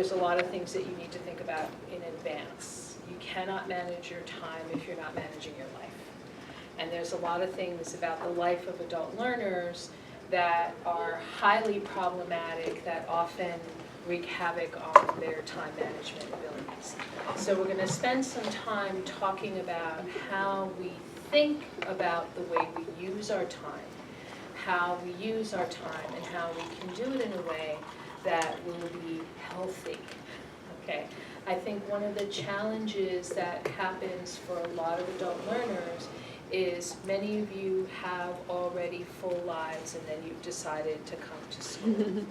there's a lot of things that you need to think about in advance. You cannot manage your time if you're not managing your life. And there's a lot of things about the life of adult learners that are highly problematic, that often wreak havoc on their time management abilities. So we're going to spend some time talking about how we think about the way we use our time, and how we can do it in a way that will be healthy. Okay, I think one of the challenges that happens for a lot of adult learners is many of you have already full lives and then you've decided to come to school.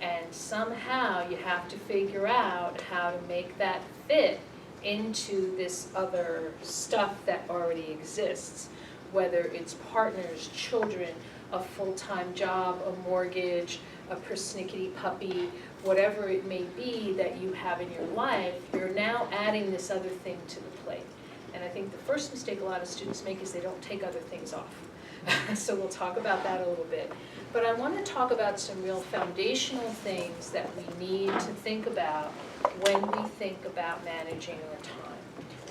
And somehow you have to figure out how to make that fit into this other stuff that already exists, whether it's partners, children, a full-time job, a mortgage, a persnickety puppy, whatever it may be that you have in your life, you're now adding this other thing to the plate. And I think the first mistake a lot of students make is they don't take other things off. So we'll talk about that a little bit. But I want to talk about some real foundational things that we need to think about when we think about managing our time.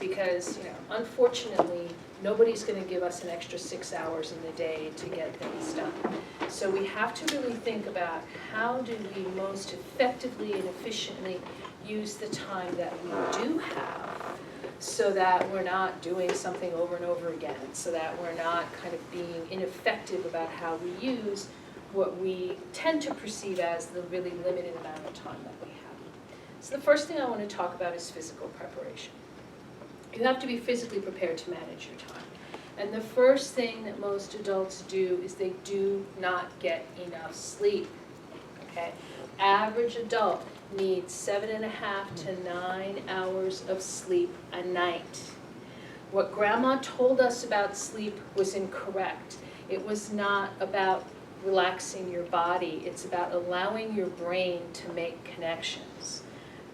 Because, unfortunately, nobody's going to give us an extra 6 hours in the day to get things done. So we have to really think about how do we most effectively and efficiently use the time that we do have, so that we're not doing something over and over again, so that we're not kind of being ineffective about how we use what we tend to perceive as the really limited amount of time that we have. So the first thing I want to talk about is physical preparation. You have to be physically prepared to manage your time. And the first thing that most adults do is they do not get enough sleep. Okay? Average adult needs 7.5 to 9 hours of sleep a night. What Grandma told us about sleep was incorrect. It was not about relaxing your body. It's about allowing your brain to make connections.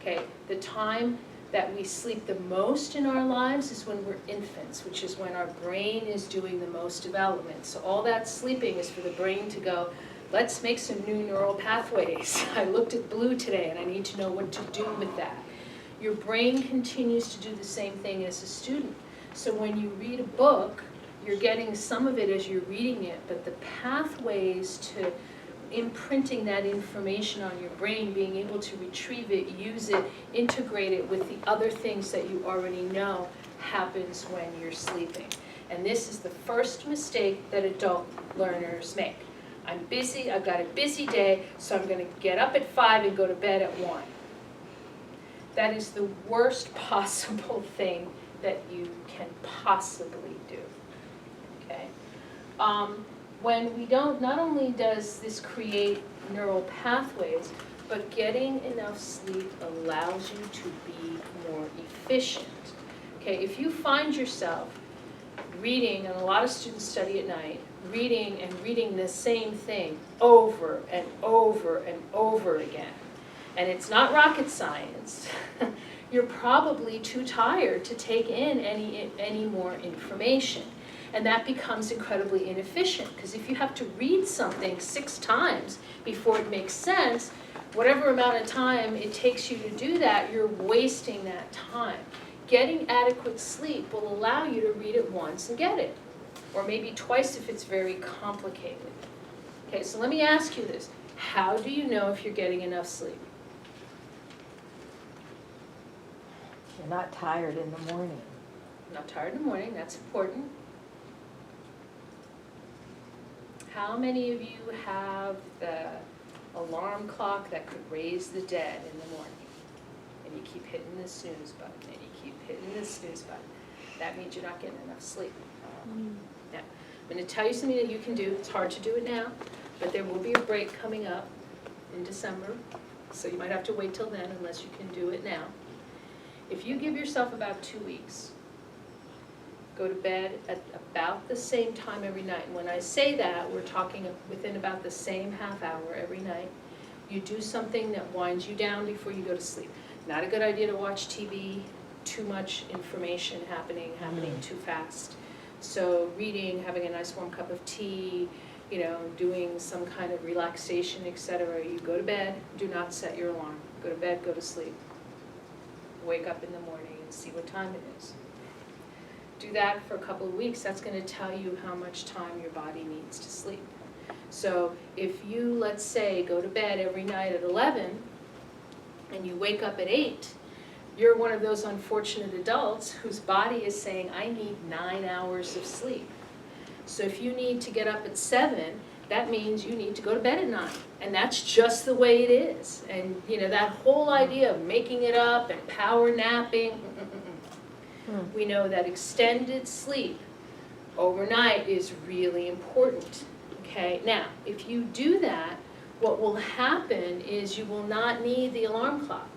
Okay, the time that we sleep the most in our lives is when we're infants, which is when our brain is doing the most development. So all that sleeping is for the brain to go, let's make some new neural pathways. I looked at blue today and I need to know what to do with that. Your brain continues to do the same thing as a student. So when you read a book, you're getting some of it as you're reading it, but the pathways to imprinting that information on your brain, being able to retrieve it, use it, integrate it with the other things that you already know, happens when you're sleeping. And this is the first mistake that adult learners make. I'm busy, I've got a busy day, so I'm going to get up at 5 and go to bed at 1. That is the worst possible thing that you can possibly do. Okay? When we don't, not only does this create neural pathways, but getting enough sleep allows you to be more efficient. Okay, if you find yourself reading, and a lot of students study at night, reading and reading the same thing over and over and over again, and it's not rocket science, you're probably too tired to take in any more information. And that becomes incredibly inefficient, because if you have to read something 6 times before it makes sense, whatever amount of time it takes you to do that, you're wasting that time. Getting adequate sleep will allow you to read it once and get it, or maybe twice if it's very complicated. Okay, so let me ask you this. How do you know if you're getting enough sleep? You're not tired in the morning. Not tired in the morning, that's important. How many of you have the alarm clock that could raise the dead in the morning? And you keep hitting the snooze button, and you keep hitting the snooze button. That means you're not getting enough sleep. Now, I'm going to tell you something that you can do. It's hard to do it now, but there will be a break coming up in December, so you might have to wait till then unless you can do it now. If you give yourself about 2 weeks, go to bed at about the same time every night. And when I say that, we're talking within about the same half hour every night. You do something that winds you down before you go to sleep. Not a good idea to watch TV, too much information happening too fast. So reading, having a nice warm cup of tea, doing some kind of relaxation, etc. You go to bed, do not set your alarm. Go to bed, go to sleep. Wake up in the morning and see what time it is. Do that for a couple of weeks. That's going to tell you how much time your body needs to sleep. So if you, let's say, go to bed every night at 11 and you wake up at 8, you're one of those unfortunate adults whose body is saying, I need 9 hours of sleep. So if you need to get up at 7, that means you need to go to bed at 9. And that's just the way it is. And you know, that whole idea of making it up and power napping, we know that extended sleep overnight is really important. Okay, now, if you do that, what will happen is you will not need the alarm clock.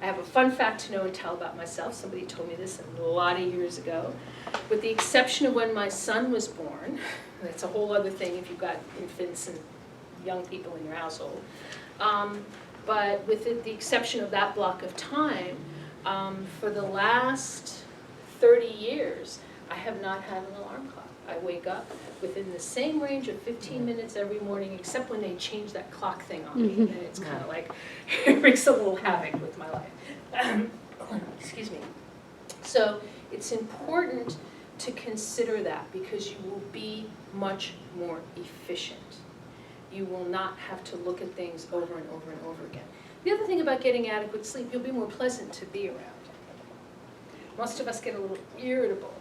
I have a fun fact to know and tell about myself. Somebody told me this a lot of years ago. With the exception of when my son was born, that's a whole other thing if you've got infants and young people in your household. But with the exception of that block of time, for the last 30 years, I have not had an alarm clock. I wake up within the same range of 15 minutes every morning, except when they change that clock thing on me, and then it's kind of like, it wreaks a little havoc with my life. Excuse me. So it's important to consider that because you will be much more efficient. You will not have to look at things over and over and over again. The other thing about getting adequate sleep, you'll be more pleasant to be around. Most of us get a little irritable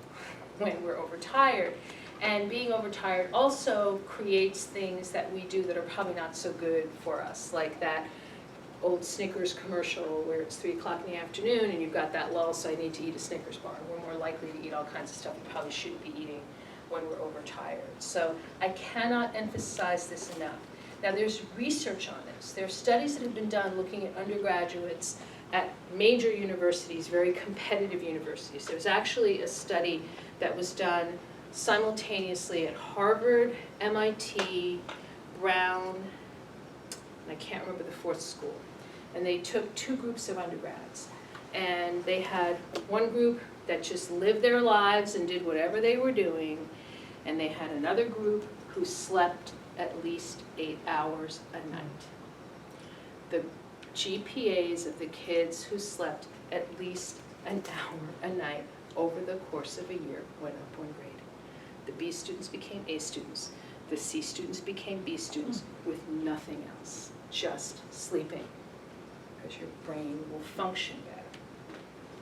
when we're overtired, and being overtired also creates things that we do that are probably not so good for us, like that old Snickers commercial where it's 3 o'clock in the afternoon and you've got that lull, so I need to eat a Snickers bar. We're more likely to eat all kinds of stuff we probably shouldn't be eating when we're overtired. So I cannot emphasize this enough. Now there's research on this. There are studies that have been done looking at undergraduates at major universities, very competitive universities. There's actually a study that was done simultaneously at Harvard, MIT, Brown, and I can't remember the 4th school. And they took 2 groups of undergrads. And they had one group that just lived their lives and did whatever they were doing. And they had another group who slept at least 8 hours a night. The GPAs of the kids who slept at least an hour a night over the course of a year went up 1 grade. The B students became A students. The C students became B students with nothing else, just sleeping, because your brain will function better.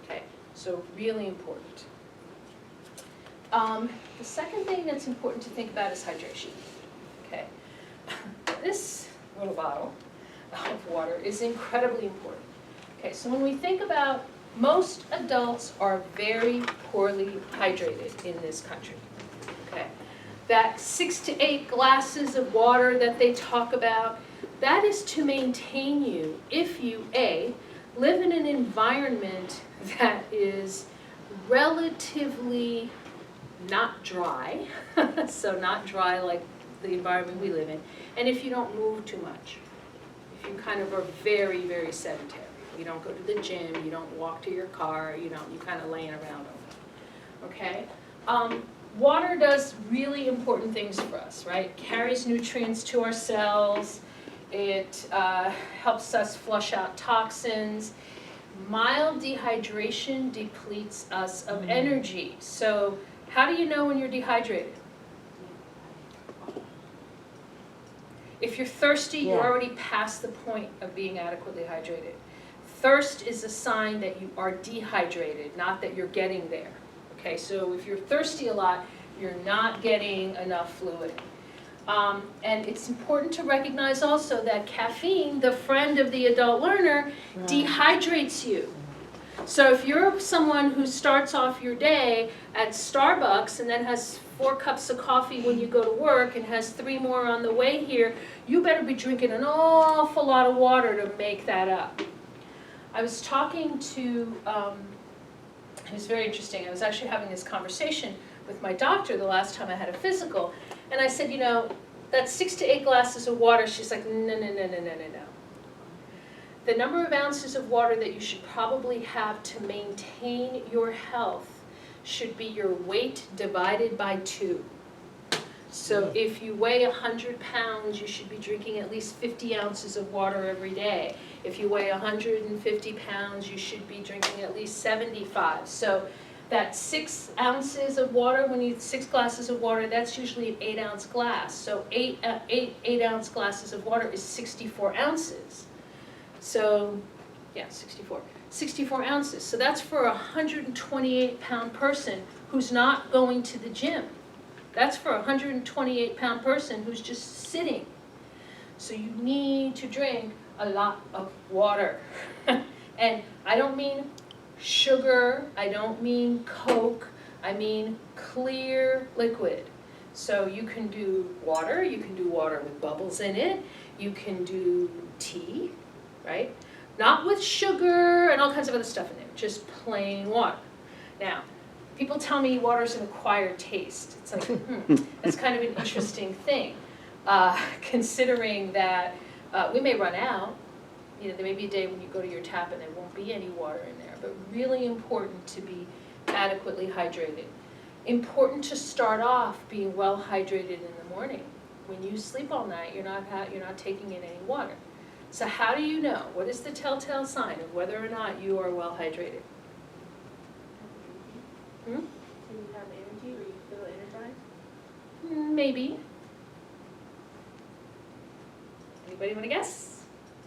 Okay, so really important. The second thing that's important to think about is hydration. Okay, this little bottle of water is incredibly important. Okay, so when we think about, most adults are very poorly hydrated in this country. Okay, that 6 to 8 glasses of water that they talk about, that is to maintain you if you, A, live in an environment that is relatively not dry, so not dry like the environment we live in, and if you don't move too much. If you kind of are very, very sedentary. You don't go to the gym, you don't walk to your car, you kind of laying around all day. Okay? Water does really important things for us, right? It carries nutrients to our cells, it helps us flush out toxins. Mild dehydration depletes us of energy. So how do you know when you're dehydrated? If you're thirsty, you're already past the point of being adequately hydrated. Thirst is a sign that you are dehydrated, not that you're getting there. Okay, so if you're thirsty a lot, you're not getting enough fluid. And it's important to recognize also that caffeine, the friend of the adult learner, dehydrates you. So if you're someone who starts off your day at Starbucks and then has 4 cups of coffee when you go to work and has 3 more on the way here, you better be drinking an awful lot of water to make that up. I was talking to, it was very interesting, I was actually having this conversation with my doctor the last time I had a physical, and I said, you know, that's 6 to 8 glasses of water. She's like, no. The number of ounces of water that you should probably have to maintain your health should be your weight divided by 2. So if you weigh 100 pounds, you should be drinking at least 50 ounces of water every day. If you weigh 150 pounds, you should be drinking at least 75. So that 6 ounces of water, when you 6 glasses of water, that's usually an 8-ounce glass. So 8-ounce glasses of water is 64 ounces. So, yeah, 64 ounces. So that's for a 128-pound person who's not going to the gym. That's for a 128-pound person who's just sitting. So you need to drink a lot of water. And I don't mean sugar, I don't mean Coke, I mean clear liquid. So you can do water with bubbles in it, you can do tea, right? Not with sugar and all kinds of other stuff in there, just plain water. Now, people tell me water's an acquired taste. It's like, that's kind of an interesting thing, considering that we may run out. You know, there may be a day when you go to your tap and there won't be any water in there, but really important to be adequately hydrated. Important to start off being well hydrated in the morning. When you sleep all night, you're not taking in any water. So how do you know? What is the telltale sign of whether or not you are well hydrated? Hmm? Can you have energy or you feel energized? Maybe. Anybody want to guess?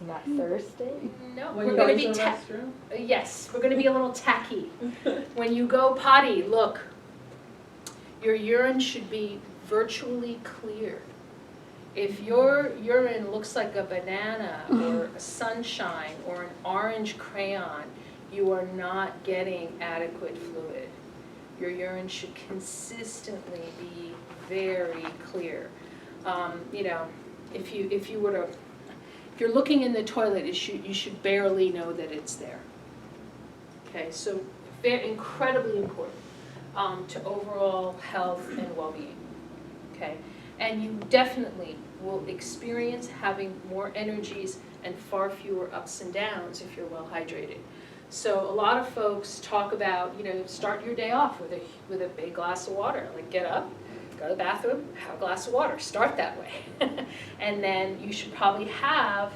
Not Thursday? No, When we're you going go to to be the restroom? yes, we're going to be a little tacky. When you go potty, look, your urine should be virtually clear. If your urine looks like a banana or a sunshine or an orange crayon, you are not getting adequate fluid. Your urine should consistently be very clear. You know, if you're looking in the toilet, you should barely know that it's there. Okay, so very incredibly important to overall health and well-being. Okay, and you definitely will experience having more energies and far fewer ups and downs if you're well hydrated. So a lot of folks talk about, you know, start your day off with a big glass of water. Like get up, go to the bathroom, have a glass of water. Start that way. And then you should probably have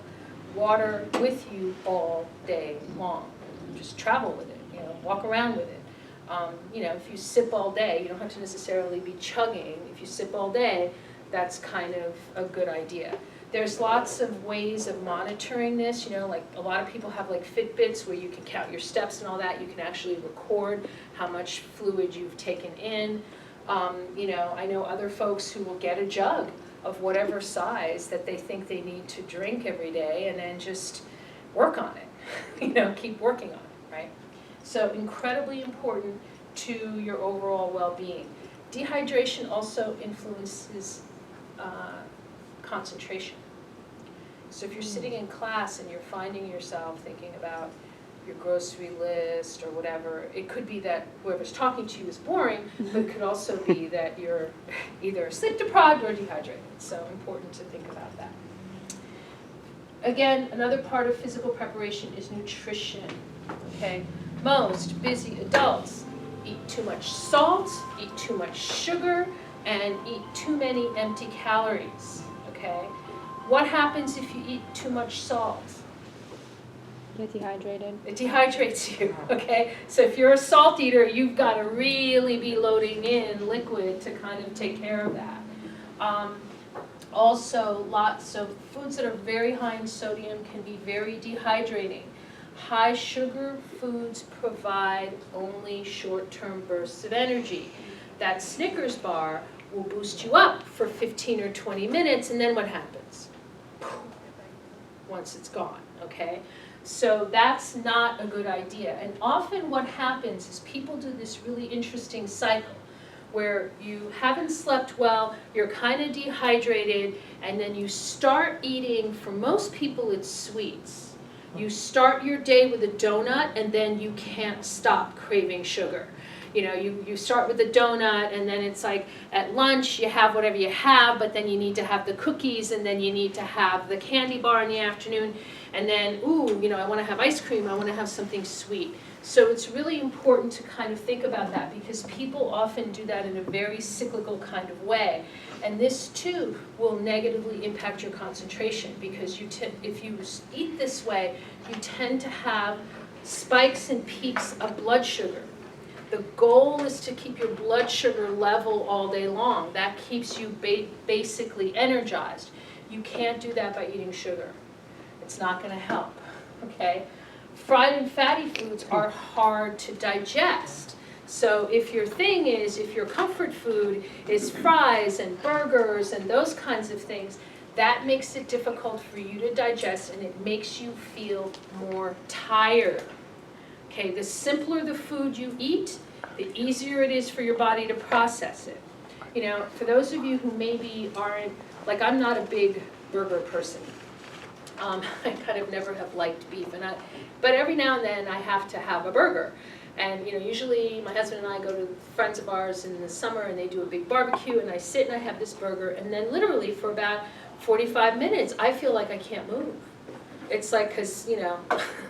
water with you all day long. Just travel with it, you know, walk around with it. You know, if you sip all day, you don't have to necessarily be chugging. If you sip all day, that's kind of a good idea. There's lots of ways of monitoring this, you know, like a lot of people have like Fitbits where you can count your steps and all that. You can actually record how much fluid you've taken in. You know, I know other folks who will get a jug of whatever size that they think they need to drink every day and then just work on it, you know, keep working on it, right? So incredibly important to your overall well-being. Dehydration also influences concentration. So if you're sitting in class and you're finding yourself thinking about your grocery list or whatever, it could be that whoever's talking to you is boring, but it could also be that you're either sleep deprived or dehydrated. So important to think about that. Again, another part of physical preparation is nutrition, okay? Most busy adults eat too much salt, eat too much sugar, and eat too many empty calories, okay? What happens if you eat too much salt? Get dehydrated. It dehydrates you, okay? So if you're a salt eater, you've got to really be loading in liquid to kind of take care of that. Also, lots of foods that are very high in sodium can be very dehydrating. High sugar foods provide only short-term bursts of energy. That Snickers bar will boost you up for 15 or 20 minutes, and then what happens? Once it's gone, okay? So that's not a good idea. And often what happens is people do this really interesting cycle where you haven't slept well, you're kind of dehydrated, and then you start eating, for most people it's sweets. You start your day with a donut and then you can't stop craving sugar. you know, you start with the donut, and then it's like at lunch you have whatever you have, but then you need to have the cookies, and then you need to have the candy bar in the afternoon, and then, ooh, you know, I want to have ice cream, I want to have something sweet. So it's really important to kind of think about that, because people often do that in a very cyclical kind of way. And this too will negatively impact your concentration, because if you eat this way, you tend to have spikes and peaks of blood sugar. The goal is to keep your blood sugar level all day long. That keeps you basically energized. You can't do that by eating sugar. It's not going to help, okay? Fried and fatty foods are hard to digest. So if your thing is, if your comfort food is fries and burgers and those kinds of things, that makes it difficult for you to digest, and it makes you feel more tired. Okay, the simpler the food you eat, the easier it is for your body to process it. You know, for those of you who maybe aren't, like I'm not a big burger person. I kind of never have liked beef, but every now and then I have to have a burger. And you know, usually my husband and I go to friends of ours in the summer, and they do a big barbecue, and I sit and I have this burger, and then literally for about 45 minutes, I feel like I can't move. It's like, because, you know,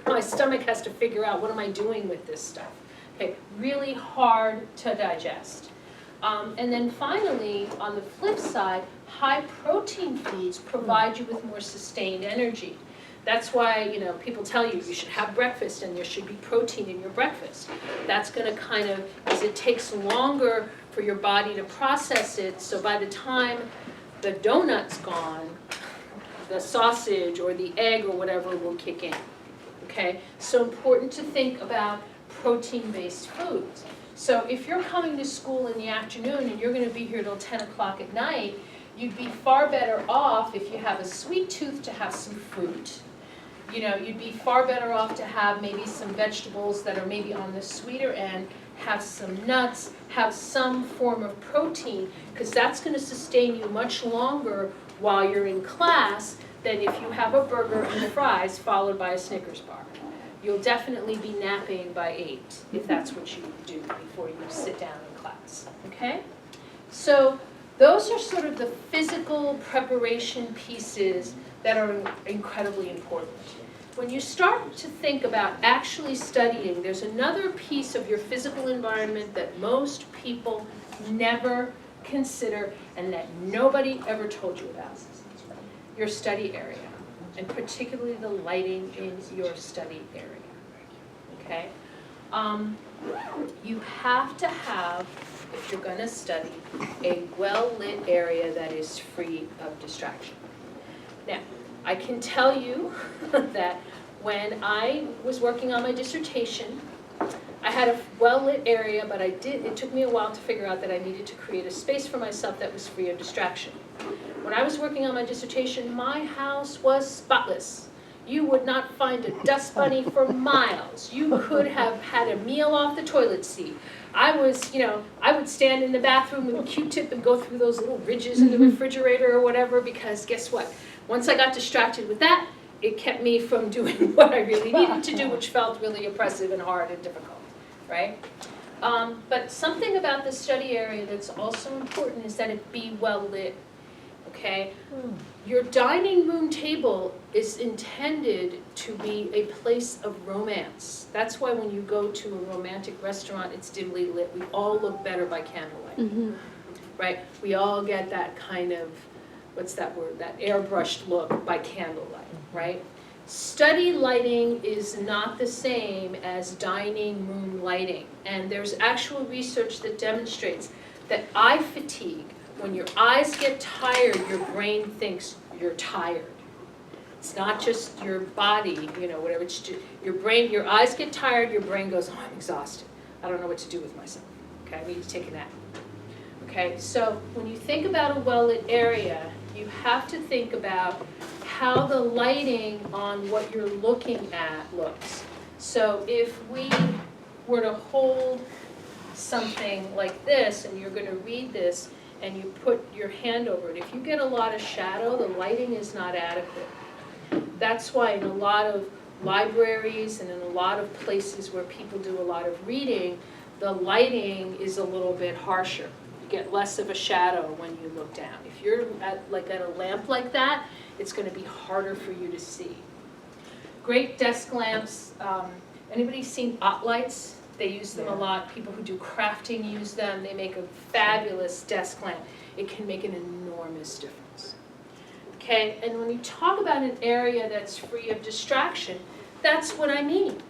my stomach has to figure out, what am I doing with this stuff? Okay, really hard to digest. And then finally, on the flip side, high protein foods provide you with more sustained energy. That's why, you know, people tell you you should have breakfast and there should be protein in your breakfast. That's going to kind of, because it takes longer for your body to process it, so by the time the donut's gone, the sausage or the egg or whatever will kick in, okay? So important to think about protein-based foods. So if you're coming to school in the afternoon and you're going to be here till 10 o'clock at night, you'd be far better off if you have a sweet tooth to have some fruit. You know, you'd be far better off to have maybe some vegetables that are maybe on the sweeter end, have some nuts, have some form of protein, because that's going to sustain you much longer while you're in class than if you have a burger and fries followed by a Snickers bar. You'll definitely be napping by 8 if that's what you do before you sit down in class, okay? So those are sort of the physical preparation pieces that are incredibly important. When you start to think about actually studying, there's another piece of your physical environment that most people never consider and that nobody ever told you about. Your study area, and particularly the lighting in your study area, okay? You have to have, if you're going to study, a well-lit area that is free of distraction. Now, I can tell you that when I was working on my dissertation, I had a well-lit area, but it took me a while to figure out that I needed to create a space for myself that was free of distraction. When I was working on my dissertation, my house was spotless. You would not find a dust bunny for miles. You could have had a meal off the toilet seat. I would stand in the bathroom with a Q-tip and go through those little ridges in the refrigerator or whatever, because guess what? Once I got distracted with that, it kept me from doing what I really needed to do, which felt really oppressive and hard and difficult, right? But something about the study area that's also important is that it be well lit, okay? Your dining room table is intended to be a place of romance. That's why when you go to a romantic restaurant, it's dimly lit. We all look better by candlelight, right? We all get that kind of, what's that word, that airbrushed look by candlelight, right? Study lighting is not the same as dining room lighting. And there's actual research that demonstrates that eye fatigue, when your eyes get tired, your brain thinks you're tired. It's not just your body, you know, whatever, it's just your brain, your eyes get tired, your brain goes, oh, I'm exhausted. I don't know what to do with myself. Okay, I need to take a nap. Okay, so when you think about a well-lit area, you have to think about how the lighting on what you're looking at looks. So if we were to hold something like this and you're going to read this and you put your hand over it, if you get a lot of shadow, the lighting is not adequate. That's why in a lot of libraries and in a lot of places where people do a lot of reading, the lighting is a little bit harsher. You get less of a shadow when you look down. If you're at a lamp like that, it's going to be harder for you to see. Great desk lamps. Anybody seen OT lights? They use them a lot. People who do crafting use them. They make a fabulous desk lamp. It can make an enormous difference. Okay, and when you talk about an area that's free of distraction, that's what I mean.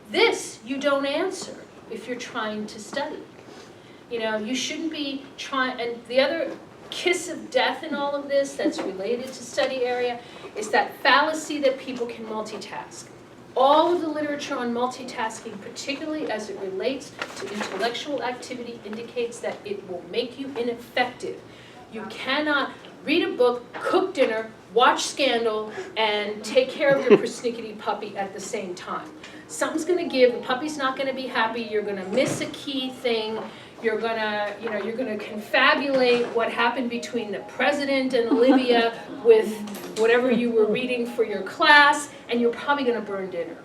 This you don't answer if you're trying to study. You know, you shouldn't be trying, and the other kiss of death in all of this that's related to study area is that fallacy that people can multitask. All of the literature on multitasking, particularly as it relates to intellectual activity, indicates that it will make you ineffective. You cannot read a book, cook dinner, watch Scandal, and take care of your persnickety puppy at the same time. Something's going to give, the puppy's not going to be happy, you're going to miss a key thing, you're going to confabulate what happened between the president and Olivia with whatever you were reading for your class, and you're probably going to burn dinner.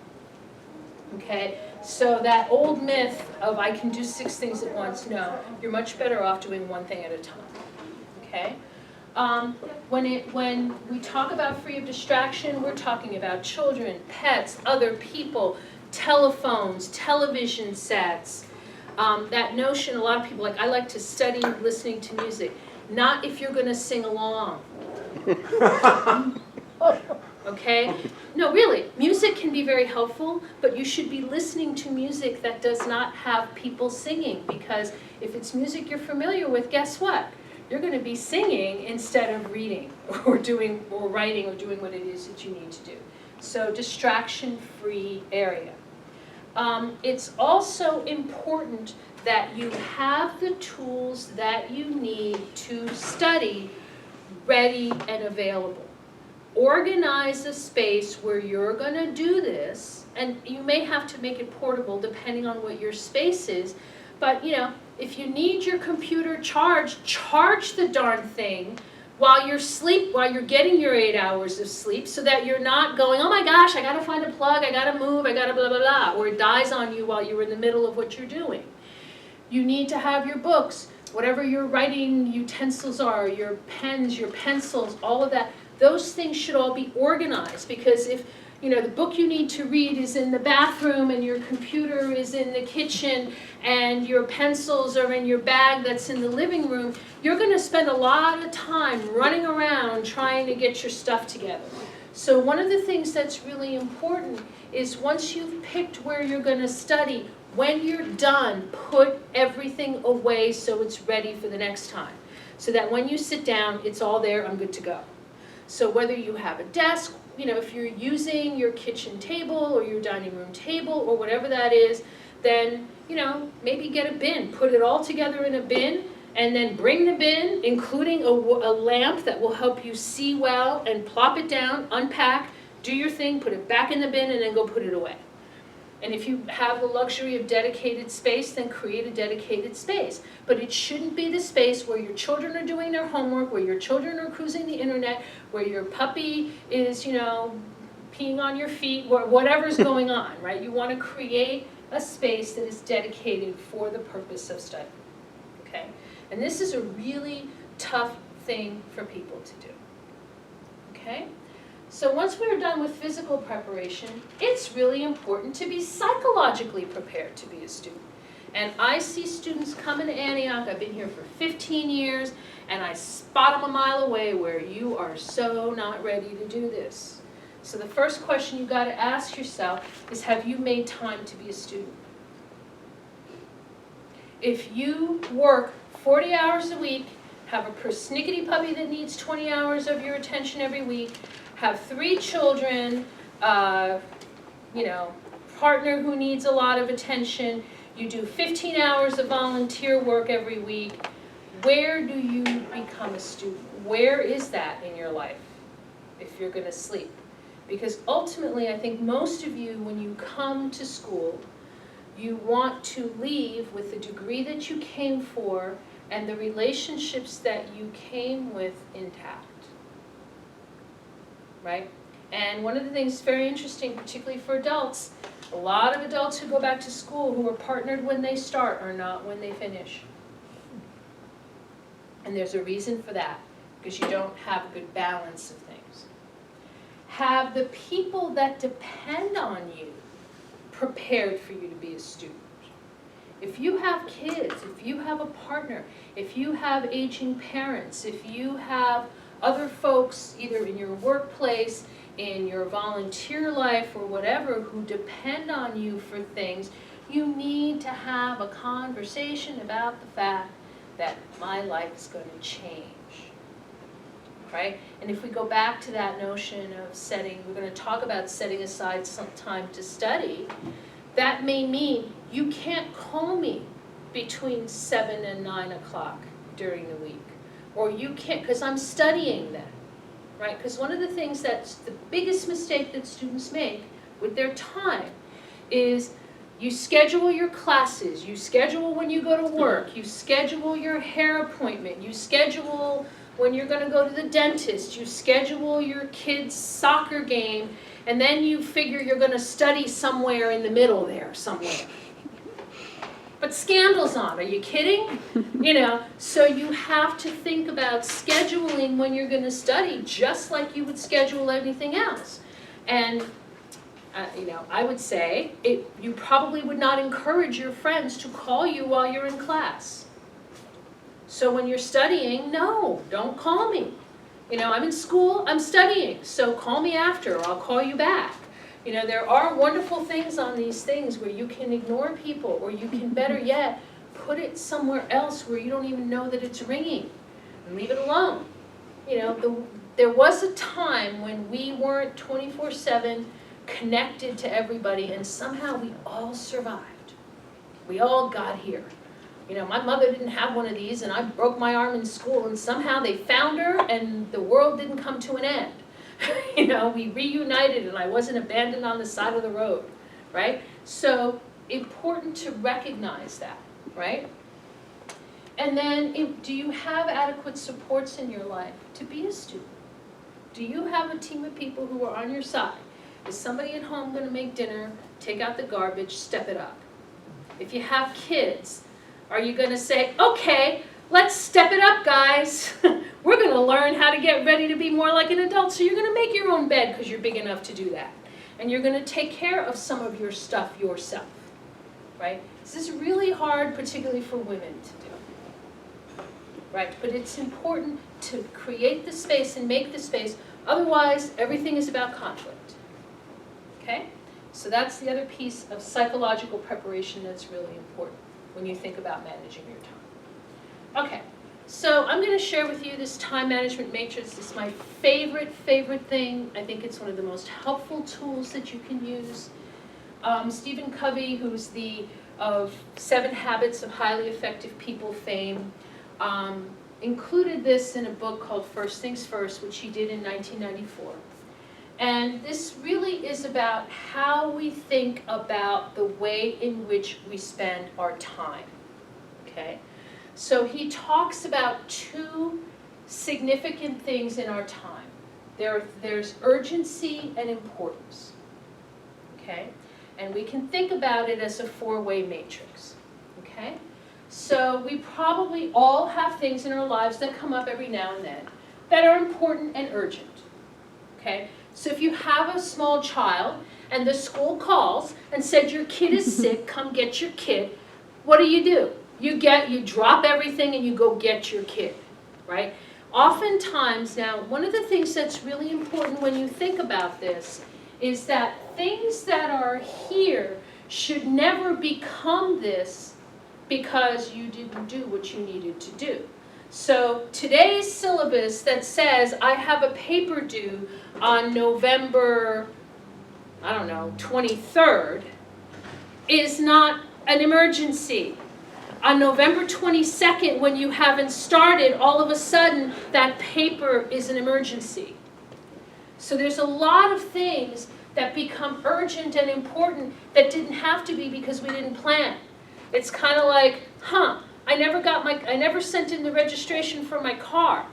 Okay? So that old myth of I can do 6 things at once, no, you're much better off doing 1 thing at a time. Okay? When we talk about free of distraction, we're talking about children, pets, other people, telephones, television sets. That notion, a lot of people I like to study listening to music. Not if you're going to sing along. Okay? No, really, music can be very helpful, but you should be listening to music that does not have people singing, because if it's music you're familiar with, guess what? You're going to be singing instead of reading or writing or doing what it is that you need to do. So distraction-free area. It's also important that you have the tools that you need to study ready and available. Organize a space where you're going to do this, and you may have to make it portable depending on what your space is, but you know, if you need your computer charged, charge the darn thing while you're getting your 8 hours of sleep, so that you're not going, oh my gosh, I gotta find a plug, I gotta move, I gotta blah, blah, blah, or it dies on you while you're in the middle of what you're doing. You need to have your books, whatever your writing utensils are, your pens, your pencils, all of that. Those things should all be organized, because if the book you need to read is in the bathroom and your computer is in the kitchen and your pencils are in your bag that's in the living room, you're going to spend a lot of time running around trying to get your stuff together. So one of the things that's really important is once you've picked where you're going to study, when you're done, put everything away so it's ready for the next time. So that when you sit down, it's all there, I'm good to go. So whether you have a desk, if you're using your kitchen table or your dining room table or whatever that is, then, maybe get a bin. Put it all together in a bin, and then bring the bin, including a lamp that will help you see well, and plop it down, unpack, do your thing, put it back in the bin, and then go put it away. And if you have the luxury of dedicated space, then create a dedicated space. But it shouldn't be the space where your children are doing their homework, where your children are cruising the internet, where your puppy is, peeing on your feet, whatever's going on, right? You want to create a space that is dedicated for the purpose of study, okay? And this is a really tough thing for people to do, okay? So once we're done with physical preparation, it's really important to be psychologically prepared to be a student. And I see students come into Antioch, I've been here for 15 years, and I spot them a mile away where you are so not ready to do this. So the first question you've got to ask yourself is, have you made time to be a student? If you work 40 hours a week, have a persnickety puppy that needs 20 hours of your attention every week, have 3 children, partner who needs a lot of attention, you do 15 hours of volunteer work every week, where do you become a student? Where is that in your life if you're going to sleep? Because ultimately, I think most of you, when you come to school, you want to leave with the degree that you came for and the relationships that you came with intact. Right? And one of the things very interesting, particularly for adults, A lot of adults who go back to school who are partnered when they start are not when they finish. And there's a reason for that, because you don't have a good balance of things. Have the people that depend on you prepared for you to be a student. If you have kids, if you have a partner, if you have aging parents, if you have other folks either in your workplace, in your volunteer life or whatever who depend on you for things, you need to have a conversation about the fact that my life is going to change. Right? And if we go back to that notion of setting, we're going to talk about setting aside some time to study, that may mean you can't call me between 7 and 9 o'clock during the week. Or you can't, because I'm studying then. Right? Because one of the things that's the biggest mistake that students make with their time is you schedule your classes, you schedule when you go to work, you schedule your hair appointment, you schedule when you're going to go to the dentist, you schedule your kid's soccer game, and then you figure you're going to study somewhere in the middle there, somewhere. But scandal's on, are you kidding? You know, so you have to think about scheduling when you're going to study just like you would schedule everything else. And, you know, I would say you probably would not encourage your friends to call you while you're in class. So when you're studying, no, don't call me. You know, I'm in school, I'm studying, so call me after, or I'll call you back. You know, there are wonderful things on these things where you can ignore people, or you can, better yet, put it somewhere else where you don't even know that it's ringing, and leave it alone. You know, there was a time when we weren't 24/7 connected to everybody, and somehow we all survived. We all got here. You know, my mother didn't have one of these, and I broke my arm in school, and somehow they found her, and the world didn't come to an end. You know, we reunited, and I wasn't abandoned on the side of the road, right? So, important to recognize that, right? And then, do you have adequate supports in your life to be a student? Do you have a team of people who are on your side? Is somebody at home going to make dinner, take out the garbage, step it up? If you have kids, are you going to say, okay, let's step it up, guys. We're going to learn how to get ready to be more like an adult. So you're going to make your own bed because you're big enough to do that. And you're going to take care of some of your stuff yourself, right? This is really hard, particularly for women to do, right? But it's important to create the space and make the space. Otherwise, everything is about conflict, okay? So that's the other piece of psychological preparation that's really important when you think about managing your time. Okay, so I'm going to share with you this time management matrix. This is my favorite thing. I think it's one of the most helpful tools that you can use. Stephen Covey, who's the of 7 Habits of Highly Effective People fame, included this in a book called First Things First, which he did in 1994. And this really is about how we think about the way in which we spend our time, okay? So he talks about 2 significant things in our time. There's urgency and importance, okay? And we can think about it as a 4-way matrix, okay? So we probably all have things in our lives that come up every now and then that are important and urgent, okay? So if you have a small child and the school calls and said your kid is sick, come get your kid, what do? You drop everything and you go get your kid, right? Oftentimes now, one of the things that's really important when you think about this is that things that are here should never become this because you didn't do what you needed to do. So today's syllabus that says I have a paper due on November, 23rd, is not an emergency. On November 22nd, when you haven't started, all of a sudden that paper is an emergency. So there's a lot of things that become urgent and important that didn't have to be because we didn't plan. It's kind of like, I never sent in the registration for my car.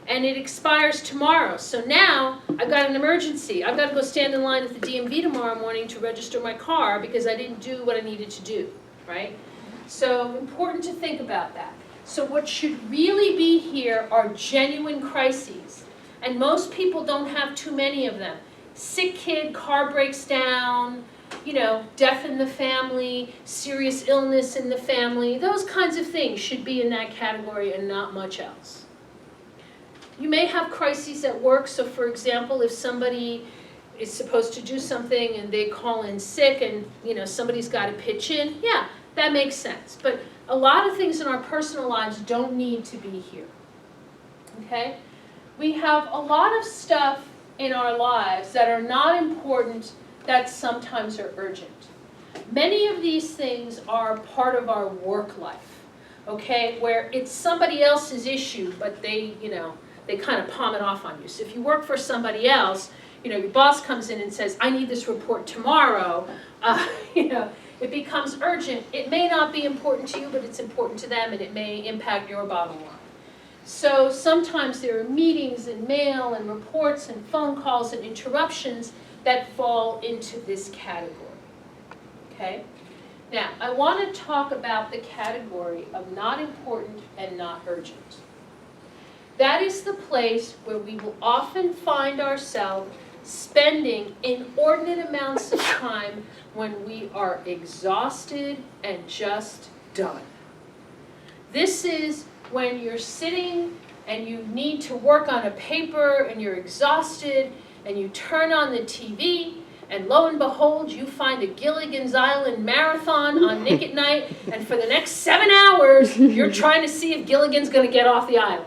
and it expires tomorrow. So now I've got an emergency. I've got to go stand in line at the DMV tomorrow morning to register my car because I didn't do what I needed to do, right? So important to think about that. So what should really be here are genuine crises. And most people don't have too many of them. Sick kid, car breaks down, you know, death in the family, serious illness in the family. Those kinds of things should be in that category and not much else. You may have crises at work. So for example, if somebody is supposed to do something and they call in sick and, you know, somebody's got to pitch in, yeah, that makes sense. But a lot of things in our personal lives don't need to be here, okay? We have a lot of stuff in our lives that are not important that sometimes are urgent. Many of these things are part of our work life, okay, where it's somebody else's issue, but they, you know, they kind of palm it off on you. So if you work for somebody else, you know, your boss comes in and says, I need this report tomorrow, you know, it becomes urgent. It may not be important to you, but it's important to them, and it may impact your bottom line. So sometimes there are meetings and mail and reports and phone calls and interruptions that fall into this category, okay? Now, I want to talk about the category of not important and not urgent. That is the place where we will often find ourselves spending inordinate amounts of time when we are exhausted and just done. This is when you're sitting and you need to work on a paper and you're exhausted and you turn on the TV and lo and behold you find a Gilligan's Island marathon on Nick at Night, and for the next 7 hours you're trying to see if Gilligan's going to get off the island.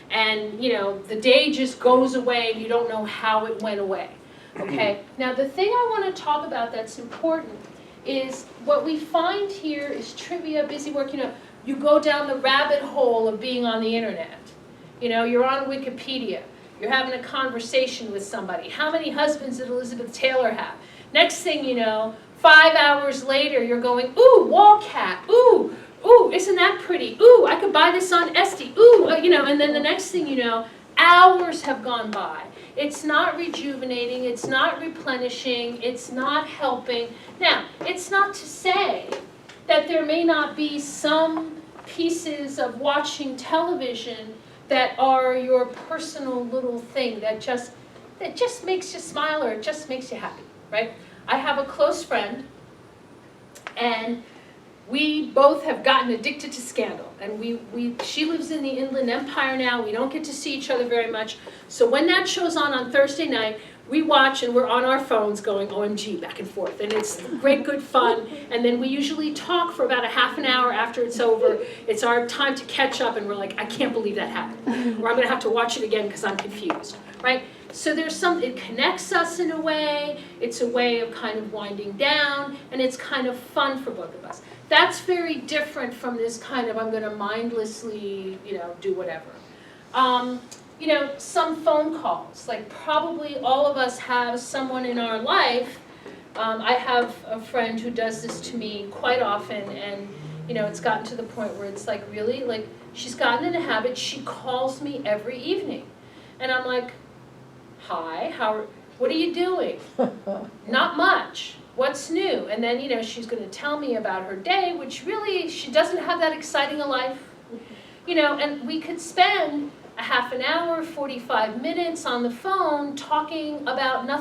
And, you know, the day just goes away and you don't know how it went away, okay? Now, the thing I want to talk about that's important is what we find here is trivia, busy work. You know, you go down the rabbit hole of being on the internet. You know, you're on Wikipedia. You're having a conversation with somebody. How many husbands did Elizabeth Taylor have? Next thing you know, 5 hours later, you're going, ooh, wall cat, ooh, ooh, isn't that pretty? Ooh, I could buy this on Etsy. Ooh, you know, and then the next thing you know, hours have gone by. It's not rejuvenating, it's not replenishing, it's not helping. Now, it's not to say that there may not be some pieces of watching television that are your personal little thing that just makes you smile or it just makes you happy, right? I have a close friend, and we both have gotten addicted to Scandal, and she lives in the Inland Empire now. We don't get to see each other very much. So when that show's on Thursday night, we watch and we're on our phones going OMG back and forth, and it's great, good fun. And then we usually talk for about a half an hour after it's over. It's our time to catch up, and we're like, I can't believe that happened, or I'm going to have to watch it again because I'm confused, right? So it connects us in a way. It's a way of kind of winding down, and it's kind of fun for both of us. That's very different from this kind of I'm going to mindlessly, you know, do whatever. You know, some phone calls, like probably all of us have someone in our life. I have a friend who does this to me quite often, and you know, it's gotten to the point where it's like, really, like she's gotten in a habit. She calls me every evening, and I'm like, hi, what are you doing? Not much. What's new? And then, you know, she's going to tell me about her day, which really, she doesn't have that exciting a life. You know, and we could spend a half an hour, 45 minutes on the phone talking about nothing.